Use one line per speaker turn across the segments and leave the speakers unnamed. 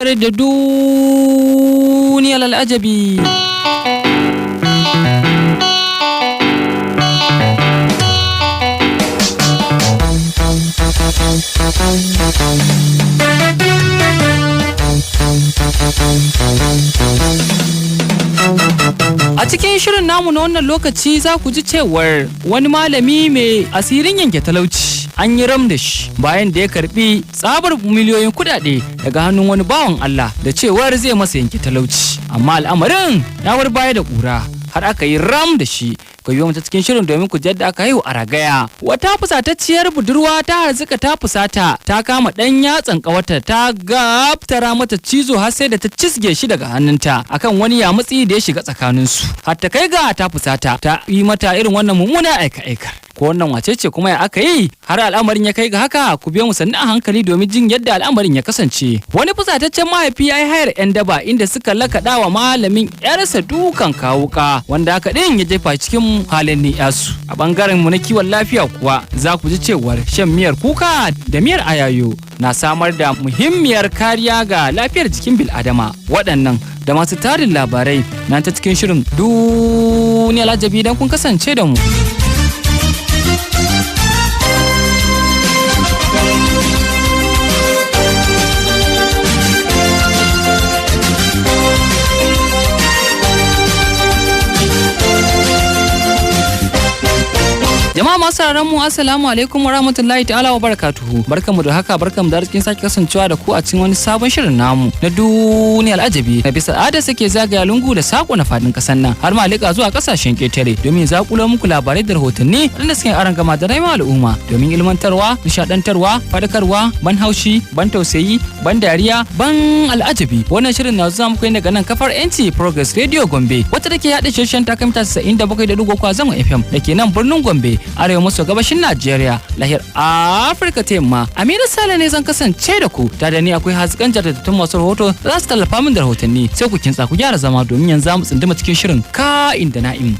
da duniyar al'ajabi. A cikin shirin namu na wannan lokaci za ku ji cewar wani malami mai asirin yanke talauci an yi ram da shi bayan da ya karbi tsabar miliyoyin kudade daga hannun wani bawan Allah da cewar zai masa yanke talauci, amma al'amarin ya bar baya da kura har aka yi ram da shi. Ku biyo mu ta cikin shirin domin ku jadda aka haihu a ragaya. Wata fusatacciyar budurwa ta harzuka ta fusata ta kama dan yatsan kawata ta gaftara mata cizo har sai da ta cisge shi daga hannunta akan wani yamutsi da ya shiga tsakaninsu, har ta kai ga ta fusata ta yi mata irin wannan mummuna aika-aikar. Ko wannan wace ce kuma ya aka yi har al'amarin ya kai ga haka? Ku biyo mu sannu a hankali domin jin yadda al'amarin ya kasance. Wani fusataccen mahaifi ya yi hayar 'yan daba inda suka lakaɗa wa malamin 'yarsa dukan kawuka wanda haka ɗin ya jefa cikin halin ni'yasu. A ɓangaren mu na kiwon lafiya kuwa za ku ji cewar shan miyar kuka da miyar ayayo na samar da muhimmiyar kariya ga lafiyar jikin bil'adama. Waɗannan da masu tarin labarai na ta cikin shirin duniyar al'ajabi don kun kasance da mu. Jama'a masu mu assalamu alaikum wa rahmatullahi ta'ala wa barakatuhu. Barkamu da haka, barkamu da arzikin sake kasancewa da ku a cikin wani sabon shirin namu na duniyar al'ajabi. Na bisa al'ada sake zagaya lungu da sako na fadin kasan nan har ma lika zuwa kasashen ketare domin zakulo muku labarai da rahotanni wanda suke aran gama da rayuwar al'umma domin ilmantarwa, nishadantarwa, fadakarwa, ban haushi, ban tausayi, ban dariya, ban al'ajabi. Wannan shirin na zuwa muku daga nan kafar NT Progress Radio Gombe wacce take yada shirye-shiryen takamta 97.3 a zangon FM dake nan birnin Gombe, arewa maso gabashin Najeriya, lahir Afirka ta yamma. Aminu Sale ne zan kasance da ku, ta da ni akwai hazikan jardattun masu rahoto da za su tallafa min da rahotanni. Sai ku kintsa ku gyara zama domin yanzu mu tsunduma cikin shirin ka'in da na'im.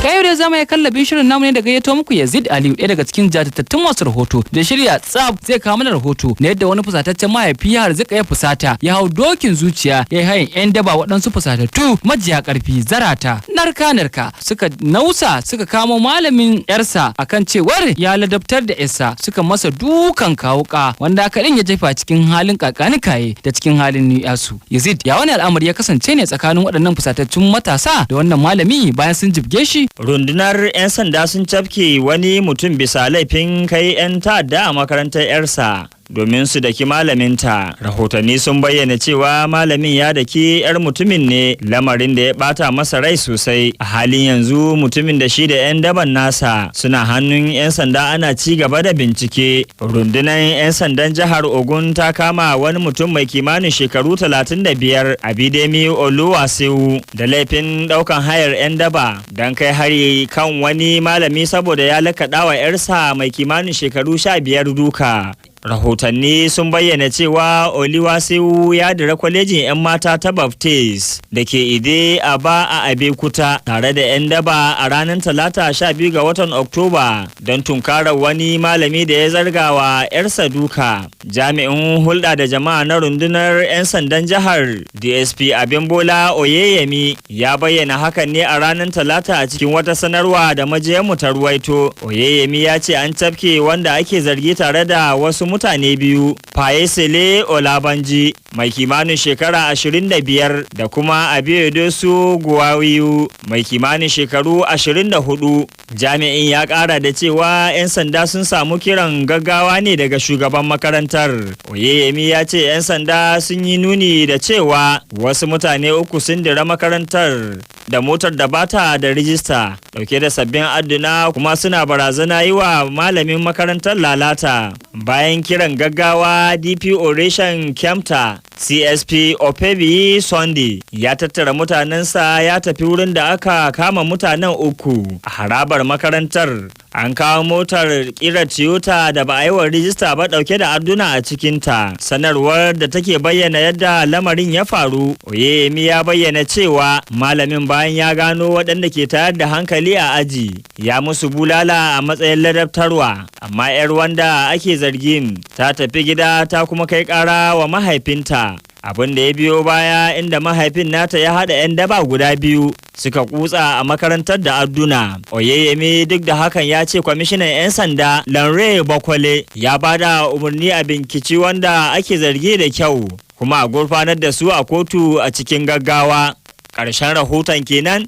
Ta yau da zama ya kallabin shirin namu ne da gayyato muku Yazid Aliyu, ɗaya daga cikin jajirtattun masu rahoto da shirya tsab zai kawo mana rahoto na yadda wani fusataccen mahaifi ya harzika ya fusata ya hau dokin zuciya ya yi hayin 'yan daba waɗansu fusatattu majiya ƙarfi zarata narka suka nausa suka kamo malamin yarsa akan cewar ya ladabtar da yarsa, suka masa dukan kawuka wanda aka ɗin ya jefa cikin halin kakanikaye da cikin halin ni'yasu. Yazid, ya wani al'amari ya kasance ne tsakanin waɗannan fusatattun matasa da wannan malami bayan sun jibge shi?
Rundunar 'yan sanda sun cafke wani mutum bisa laifin kai 'yan ta'adda a makarantar 'yarsa domin su daki malaminta. Rahotanni sun bayyana cewa malamin ya daki 'yar mutumin ne, lamarin da ya bata masa rai sosai. A halin yanzu mutumin da shi da 'yan daban nasa suna hannun 'yan sanda ana ci gaba da bincike. Rundunar 'yan sandan jihar Ogun ta kama wani mutum mai kimanin shekaru 35 Abidemi Oluwasewu da laifin daukan hayar 'yan daba don kai hari kan wani malami saboda ya lakaɗa wa 'yarsa mai kimanin shekaru 15 duka. Rahotanni sun bayyana cewa Oluwasewu ya dira kwalejin 'yan mata ta Baptist da ke Ide Aba a Abekuta tare da 'yan daba a ranar Talata 12 ga watan Oktoba don tunkarar wani malami da ya zarga wa 'yarsa duka. Jami'in hulɗa da jama'a na rundunar 'yan sandan jihar DSP Abimbola Oyeyemi ya bayyana hakan ne a ranar Talata a cikin wata sanarwa da majiyarmu ta ruwaito. Oyeyemi ya ce an tafke wanda ake zargi tare da wasu mutane biyu, Fayesele Olabanji mai kimanin shekara 25 da kuma Abiyodosu Guwawiyu mai kimanin shekaru 24. Jami'in ya ƙara da cewa 'yan sanda sun samu kiran gaggawa ne daga shugaban makarantar. Oyeyemi ya ce 'yan sanda sun yi nuni da cewa wasu mutane uku sun dira makarantar da motar da bata da rijista dauke da sabbin adduna kuma suna barazana yi wa malamin makarantar lalata. Bayan kiran gaggawa, DPO Reshen Kemta CSP Opebi Sunday ya tattara mutanensa ya tafi wurin da aka kama mutanen uku a harabar makarantar. An kawo motar kirar Toyota da ba a yi wa rijista ba dauke da adduna a cikinta. Sanarwar da take bayyana yadda lamarin ya faru, Oyeyemi ya bayyana cewa malamin bayan ya gano waɗanda ke tayar da hankali a aji ya musu bulala a matsayin ladabtarwa, amma 'yar wanda ake zargin ta tafi gida ta kuma kai ƙara wa mahaifinta. abin da ya biyo baya inda mahaifin nata ya haɗa 'yan daba guda biyu suka kutsa a makarantar da adduna. Oyeyemi duk da hakan ya ce kwamishinan 'yan sanda Lanre Bakwale ya bada umarni a binkici wanda ake zargi da kyau kuma a gurfanar da su a kotu a cikin gaggawa. Ƙarshen rahoton kenan.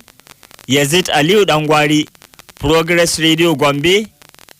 Yazid Aliyu Dangwari, Progress Radio Gombe,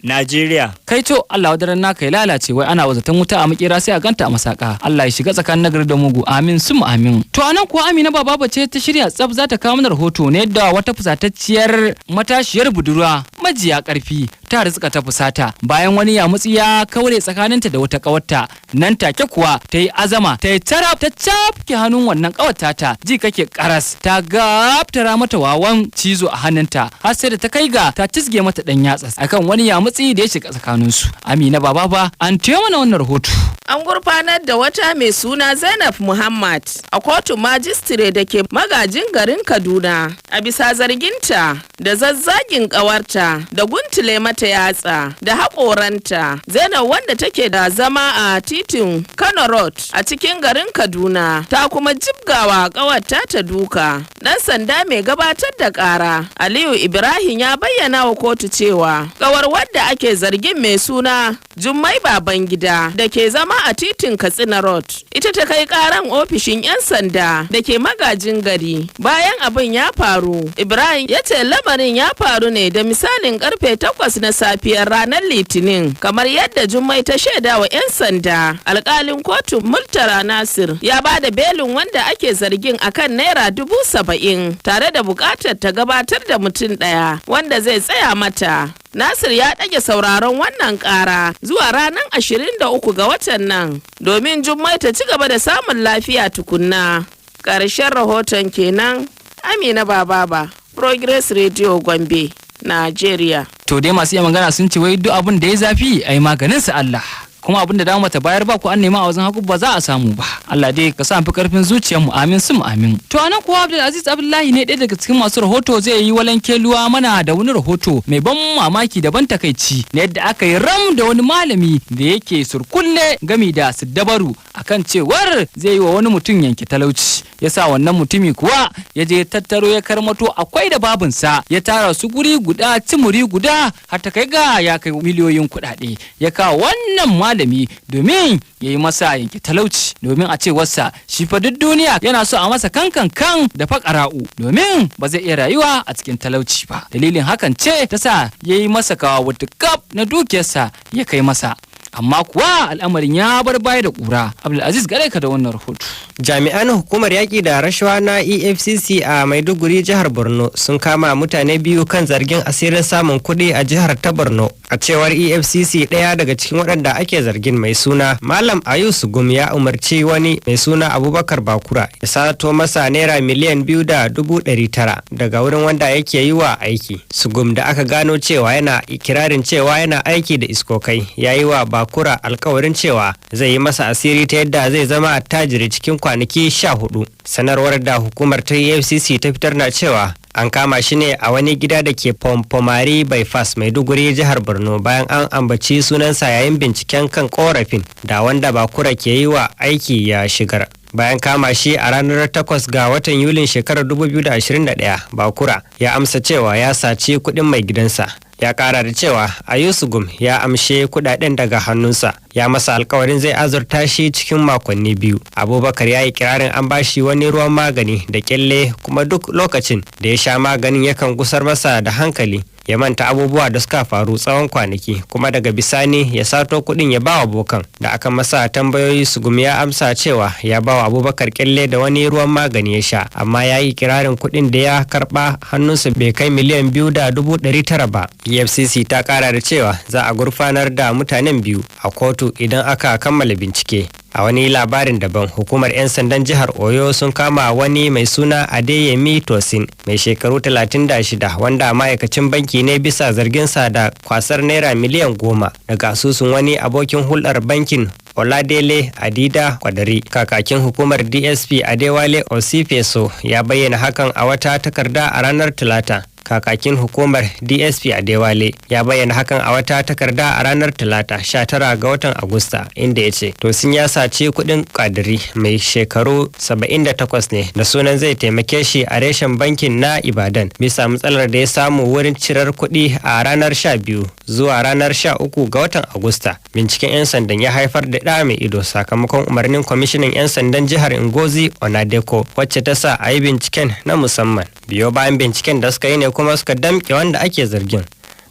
Najeriya.
Kai to Allah wadaran naka ya lalace wai ana wazatan wuta a makera sai a ganta a masaka. Allah ya shiga tsakanin nagari da mugu. Amin sum amin. To anan kuwa Amina Baba ce ta shirya tsaf za ta kawo mana rahoto ne da wata fusatacciyar matashiyar budurwa majiya karfi ta rizka ta fusata bayan wani yamutsi ya kaure tsakaninta da wata kawarta. Nan take kuwa ta yi azama ta yi taraf ta cafke hannun wannan kawarta ta ji kake karas ta gaftara mata wawan cizo a hannunta har sai da ta kai ga ta cizge mata dan yatsa akan wani yamutsi da ya shiga tsakaninsu. Amina Baba an taya mana wannan rahoto.
An gurfanar da wata mai suna Zainab Muhammad a kotun majistire da ke magajin garin Kaduna a bisa zarginta da zazzagin kawarta da guntule mata yatsa da haƙoranta. Zainab wanda take da zama a titin Kano Road a cikin garin Kaduna ta kuma jibgawa kawarta ta duka. Dan sanda mai gabatar da ƙara Aliyu Ibrahim ya bayyana wa kotu cewa kawar wadda ake zargin mai suna Jummai Babangida da ke zama a titin Katsina Road ita ta kai karan ofishin 'yan sanda da ke magajin gari. Bayan abin ya faru, Ibrahim ya ce lamarin ya faru ne da misalin karfe 8 na safiyar ranar Litinin kamar yadda Jummai ta shaida wa 'yan sanda. Alkalin kotun Murtala Nasir ya ba da belin wanda ake zargin akan naira 70,000 tare da bukatar ta gabatar da mutum ɗaya wanda zai tsaya mata. Nasir ya ɗage sauraron wannan ƙara zuwa ranar 23 ga watan nan domin Jummai ta ci gaba da samun lafiya tukunna. Ƙarshen rahoton kenan. Amina Baba, Progress Radio Gombe, Najeriya.
To dai masu iya magana sun ce wai duk abin da ya zafi ai maganin sa Allah. Kuma abin da dama ta bayar ba ku an nema a wajen haku ba za a samu ba. Allah dai ka sa fi karfin zuciyar mu amin sum amin. To anan kuwa Abdulaziz Abdullahi ne ɗaya daga cikin masu rahoto zai yi walankeluwa mana da wani rahoto mai ban mamaki da ban takaici na yadda aka yi ram da wani malami da yake surkulle gami da siddabaru akan cewar zai yi wa wani mutum yanke talauci. Yasa wannan mutumi kuwa ya je tattaro ya karmato akwai da babinsa ya tara su guri guda cimuri guda har ta kai ga ya kai miliyoyin kuɗaɗe ya kawo wannan malami domin ya yi masa yanke talauci domin a cewarsa shi fa duk duniya yana so a masa kankan da fakara'u domin ba zai iya rayuwa a cikin talauci ba. Dalilin hakan ce ta sa ya yi masa kawo kaf na dukiyarsa ya kai masa. Amma kuwa al'amarin ya bar baya da ƙura. Abdulaziz gare ka da wannan rahoto.
Jami'an hukumar yaƙi da rashawa na EFCC a Maiduguri jihar Borno sun kama mutane biyu kan zargin asirin samun kuɗi a jihar ta Borno. A cewar EFCC ɗaya daga cikin waɗanda ake zargin mai suna Malam Ayu Sugum ya umarci wani mai suna Abubakar Bakura ya sato masa naira miliyan 2,900 daga wurin wanda yake yi wa aiki. Sugum da aka gano cewa yana ikirarin cewa yana aiki da iskokai ya yi wa Bakura alkawarin cewa zai yi masa asiri ta yadda zai zama attajiri cikin kwanaki 14. Sanarwar da hukumar ta EFCC ta fitar na cewa an kama shi ne a wani gida da ke Pompomari Bypass Maiduguri jihar Borno bayan an ambaci sunansa yayin binciken kan korafin da wanda Bakura ke yi wa aiki ya shigar. Bayan kama shi a ranar 8 ga watan Yulin shekarar 2021, Bakura ya amsa cewa ya saci kuɗin mai gidansa. Ya kara da cewa Ayusugum ya amshe kudaden daga hannunsa ya masa alkawarin zai azurta shi cikin makonni 2. Abubakar ya yi kirarin an bashi wani ruwan magani da kyalle kuma duk lokacin da ya sha maganin yakan gusar masa da hankali ya manta abubuwa da suka faru tsawon kwanaki kuma daga bisani ya sato kudin ya bawa abokan. Da aka masa tambayoyi Sugum ya amsa cewa ya bawa Abubakar kyalle da wani ruwan magani ya sha amma ya yi kirarin kudin da ya karba hannunsa bai kai miliyan 2,900 ba. EFCC ta kara da cewa za a gurfanar da mutanen biyu a kotu idan aka kammala bincike. A wani labarin daban, hukumar 'yan sandan jihar Oyo sun kama wani mai suna Adeyemi Tosin mai shekaru 36 wanda ma'aikacin banki ne bisa zarginsa da kwasar naira miliyan 10 daga asusun wani abokin hulɗar bankin Oladele Adida Kwadari. Kakakin hukumar DSP Adewale Osifeso ya bayyana hakan a wata takarda a ranar Talata. kakakin hukumar DSP Adewale ya bayyana hakan a wata takarda a ranar Talata 19 ga watan Agusta, inda ya ce Tosin ya saci kuɗin Kadiri mai shekaru 78 ne da sunan zai taimake shi a reshen bankin na Ibadan bisa matsalar da ya samu wurin cirar kuɗi a ranar 12 zuwa ranar 13 ga watan Agusta. Binciken 'yan sandan ya haifar da ɗa mai ido sakamakon umarnin kwamishinan 'yan sandan jihar Ngozi Onadeko, wacce ta sa a yi binciken na musamman. Biyo bayan binciken da suka yi ne kuma suka damƙe wanda ake zargin.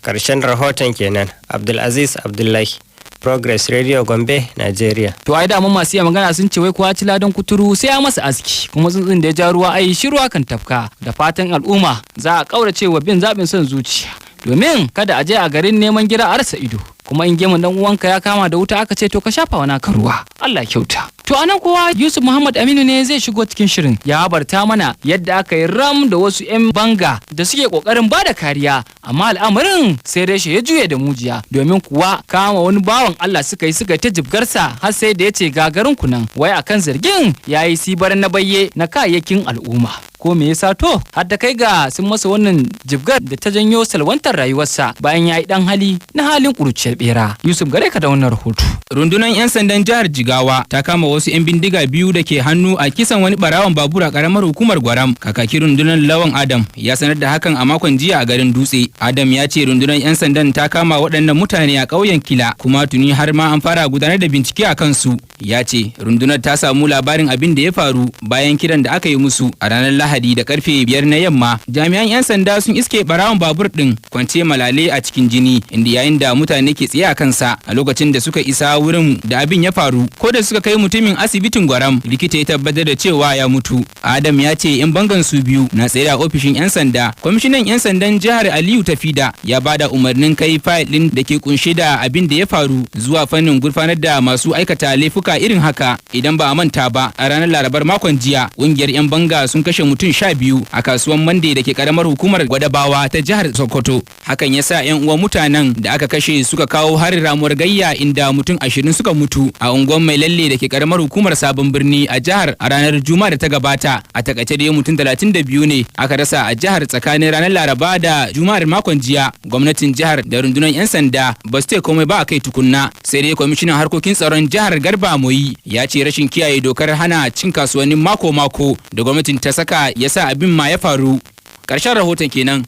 Ƙarshen rahoton kenan. Abdulaziz Abdullahi, Progress Radio Gombe, Nigeria.
To ai da mun masu iya magana sun ce wai kuwa ci ladan kuturu sai ya masa aski, kuma tsuntsun da ya ja ruwa ai shi ruwa kan tafka. Da fatan al'umma za a kaurace wa bin zaɓin son zuciya, domin kada a je a garin neman gida a rasa ido. Kuma in gemun dan uwanka ya kama da wuta aka ce to ka shafa wani ka ruwa. Allah kyauta. To anan kowa Yusuf Muhammad Aminu ne zai shigo cikin shirin ya habarta mana yadda aka yi ram da wasu 'yan banga da suke kokarin bada kariya, amma al'amarin sai reshe ya juye da mujiya, domin kuwa kama wani bawan Allah suka ta jibgarsa har sai da ya ce gagarin kunan wai akan zargin yayi sibar na bayye na kayayyakin al'umma. Ko me yasa to har da kai ga sun masa wannan jibgar da ta janyo salwantar rayuwarsa bayan yayi dan hali na halin kuruciyar bera. Yusuf gare ka da wannan rahoto.
Rundunar 'yan sandan jihar Jigawa ta kama wasu 'yan bindiga biyu da ke hannu a kisan wani barawan babur a karamar hukumar Gwaram. Kakakin rundunar Lawan Adam ya sanar da hakan a makon jiya a garin Dutse. Adam ya ce rundunar 'yan sandan ta kama waɗannan mutane a ƙauyen Kila, kuma tuni har ma an fara gudanar da bincike a kansu. Ya ce rundunar ta samu labarin abin da ya faru bayan kiran da aka yi musu a ranar Lahadi da karfe 5 na yamma. Jami'an 'yan sanda sun iske barawan babur din kwance malale a cikin jini, inda yayin da mutane ke tsaye a kansa a lokacin da suka isa wurin da abin ya faru. Ko da suka kai mutumin asibitin Gwaram, likita ya tabbatar da cewa ya mutu. Adam ya ce 'yan bangan su biyu na tsaye a ofishin 'yan sanda. Kwamishinan 'yan sandan jihar Aliyu Tafida ya bada umarnin kai fayil din da ke kunshe da abin da ya faru zuwa fannin gurfanar da masu aikata laifuka irin haka. Idan ba a manta ba, a ranar Larabar makon jiya ƙungiyar 'yan banga sun kashe mutum 12 a kasuwan Mande da ke karamar hukumar Gwadabawa ta jihar Sokoto. Hakan ya sa 'yan uwan mutanen da aka kashe suka kawo harin ramuwar gayya, inda mutum 20 suka mutu a unguwar Mai Lalle da ke karamar hukumar Sabon Birni a jihar a ranar Juma'a da ta gabata. A takaice dai mutum 32 ne aka rasa a jihar tsakanin ranar Laraba da Juma'ar makon jiya. Gwamnatin jihar da rundunar 'yan sanda ba su komai ba a kai tukunna, sai dai kwamishinan harkokin tsaron jihar Garba Moyi ya ce rashin kiyaye dokar hana cin kasuwannin mako-mako da gwamnatin ta saka ya sa abin ma ya faru. Ƙarshen rahoton kenan.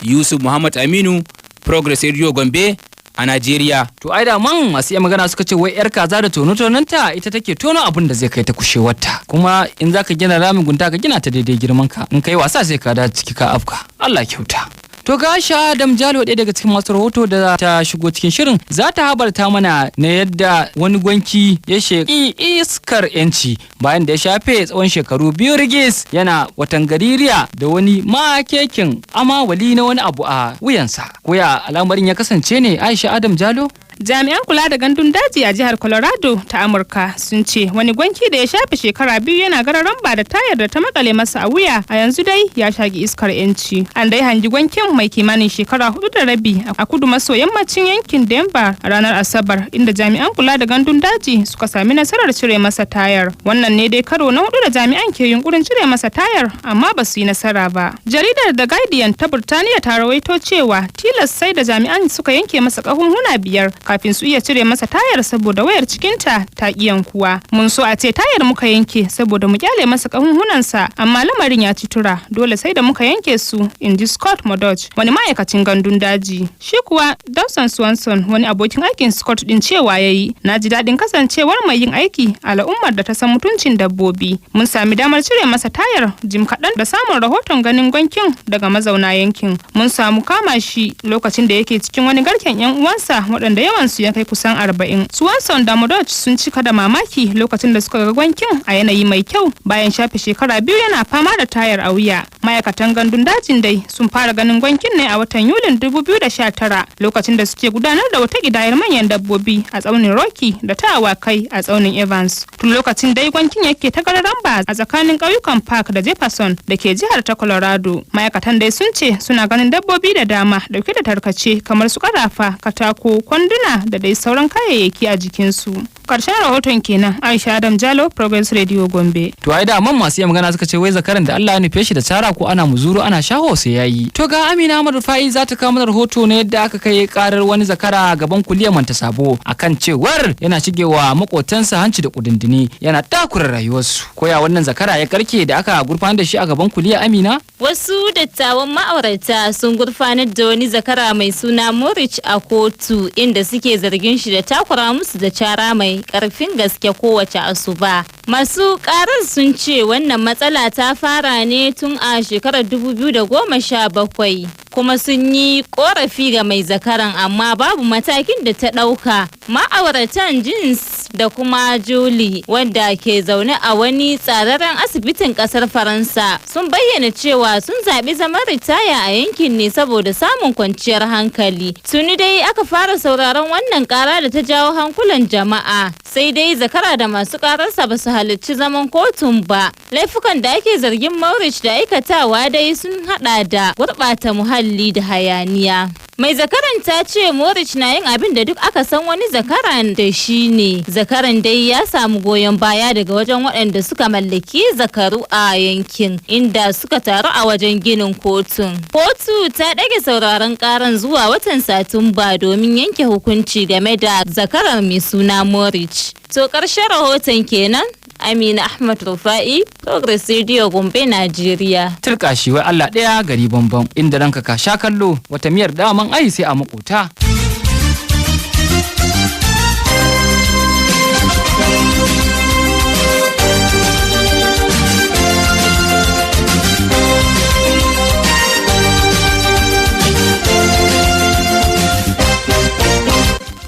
Yusuf Muhammad Aminu, Progress Radio Gombe a Najeriya.
To ai da man masu iya magana suka ce wai yar kaza da tono-tononta ita take tono abin da zai kai ta kushewarta. Kuma in zaka gina ramin gunta ka gina ta daidai girman ka, in kai wasa sai ka da ciki ka afka. Allah kyauta. To ga Adam Jalo ɗaya daga cikin masu rahoto da ta shigo cikin shirin za ta habarta mana na yadda wani gwanki ya sheƙi iskar yanci bayan da ya shafe tsawon shekaru 2 rigis yana watan gaririya da wani makekin amawali na wani abu a wuyansa. Koya al'amarin ya kasance ne, Aisha Adam Jalo?
Jami'an kula da gandun daji a jihar Colorado ta Amurka sun ce wani gwanki da ya shafe shekara 2 yana gararan ba da tayar da ta makale masa a wuya a yanzu dai ya shagi iskar yanci. An dai hangi gwankin mai kimanin shekara 4 da rabi a kudu maso yammacin yankin Denver a ranar Asabar, inda jami'an kula da gandun daji suka sami nasarar cire masa tayar. Wannan ne dai karo na 4 da jami'an ke yunkurin cire masa tayar amma ba su yi nasara ba. Jaridar The Guardian ta Burtaniya ta rawaito cewa tilas sai da jami'an suka yanke masa kahunhuna 5 kafin su iya cire masa tayar saboda wayar cikinta ta kuwa. Mun so a ce tayar muka yanke saboda mu kyale masa kahunhunansa, amma lamarin ya ci tura, dole sai da muka yanke su, inji Scott Modoch, wani ma'aikacin gandun daji. Shi kuwa Dawson Swanson, wani abokin aikin Scott din, cewa yayi, na ji daɗin kasancewar mai yin aiki a al'ummar da ta san mutuncin dabbobi. Mun sami damar cire masa tayar jim kaɗan da samun rahoton ganin gwankin daga mazauna yankin. Mun samu kama shi lokacin da yake cikin wani garken 'yan uwansa waɗanda yawansu ya kai kusan 40. Swanson da Modoch sun cika da mamaki lokacin da suka ga gwankin a yanayi mai kyau bayan shafe shekara 2 yana fama da tayar a wuya. Ma'aikatan gandun dajin dai sun fara ganin gwankin ne a watan Yulin 2019 lokacin da suke gudanar da wata kidayar manyan dabbobi a tsaunin Rocky da ta awakai a tsaunin Evans. Tun lokacin dai gwankin yake ta gararan ba a tsakanin ƙauyukan Park da Jefferson da ke jihar ta Colorado. Ma'aikatan dai sun ce suna ganin dabbobi da dama dauke da tarkace kamar su karafa, katako, kwanduna da dai sauran kayayyaki a jikinsu. Karshen rahoton kenan. Aisha Adam Jalo, Progress Radio Gombe.
To ai da man masu iya magana suka ce wai zakaran da Allah ya nufe shi da tsara ko ana muzuru ana shaho sai yayi. To ga Amina Ahmad Rufai za ta kawo mana rahoto ne yadda aka kai karar wani zakara gaban kuliyar Manta Sabo akan cewar yana shigewa makotansa hanci da kudindini yana takura rayuwarsu. Koya wannan zakara ya karke da aka gurfanar da shi a gaban kuliyar Amina?
Wasu dattawan ma'aurata sun gurfanar da wani zakara mai suna Morich a kotu inda suke zargin shi da takura musu da cara mai karfin gaske kowace asuba. Masu karar sun ce wannan matsala ta fara ne tun a shekarar 2017 kuma sun yi korafi ga mai zakaran amma babu matakin da ta ɗauka. Ma'auratan Jins da kuma Julie wanda ke zaune a wani tsararren asibitin ƙasar Faransa sun bayyana cewa sun zaɓi zaman ritaya a yankin ne saboda samun kwanciyar hankali. Tuni dai aka fara sauraron wannan ƙara da ta jawo hankulan jama'a. Sai dai zakara da masu ƙararsa ba su halarci zaman kotun ba. Laifukan da ake zargin Maurich da aikatawa dai sun haɗa da gurɓata muhalli da hayaniya. Mai zakaran ta ce Morich na yin abin da duk aka san wani zakaran da shi ne. Zakaran dai ya samu goyon baya daga wajen waɗanda suka mallaki zakaru a yankin inda suka taru a wajen ginin kotun. Kotu ta ɗage sauraron ƙaran zuwa watan Satumba domin yanke hukunci game da zakarar mai suna Morich. To ƙarshen rahoton kenan. Amina Ahmad Rufai, Progress Radio Gombe, Najeriya.
Turka shi wai Allah ɗaya gari bambam inda ranka ka sha kallo wata miyar daman ai sai a makota.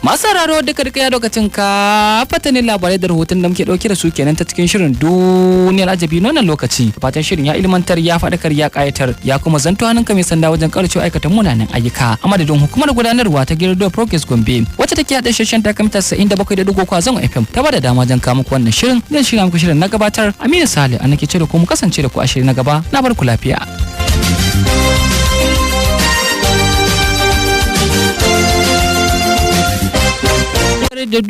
Masu sauraro duka ya lokacin ka fatanin labarai da rahoton da muke dauke da su kenan ta cikin shirin duniyar ajabi na wannan lokaci. Fatan shirin ya ilmantar, ya faɗakar, ya kayatar, ya kuma zanto hannunka mai sanda wajen karshe aikatan munanan ayyuka. A madadin hukumar gudanarwa ta Girdo Progress Gombe wacce take hada shirin ta kamita 97.3 a zangon FM ta bada dama wajen kawo muku wannan shirin. Zan shirya muku shirin na gabatar Aminu Sale an nake ce da ku mu kasance da ku a shirin na gaba. Na bar ku lafiya. Da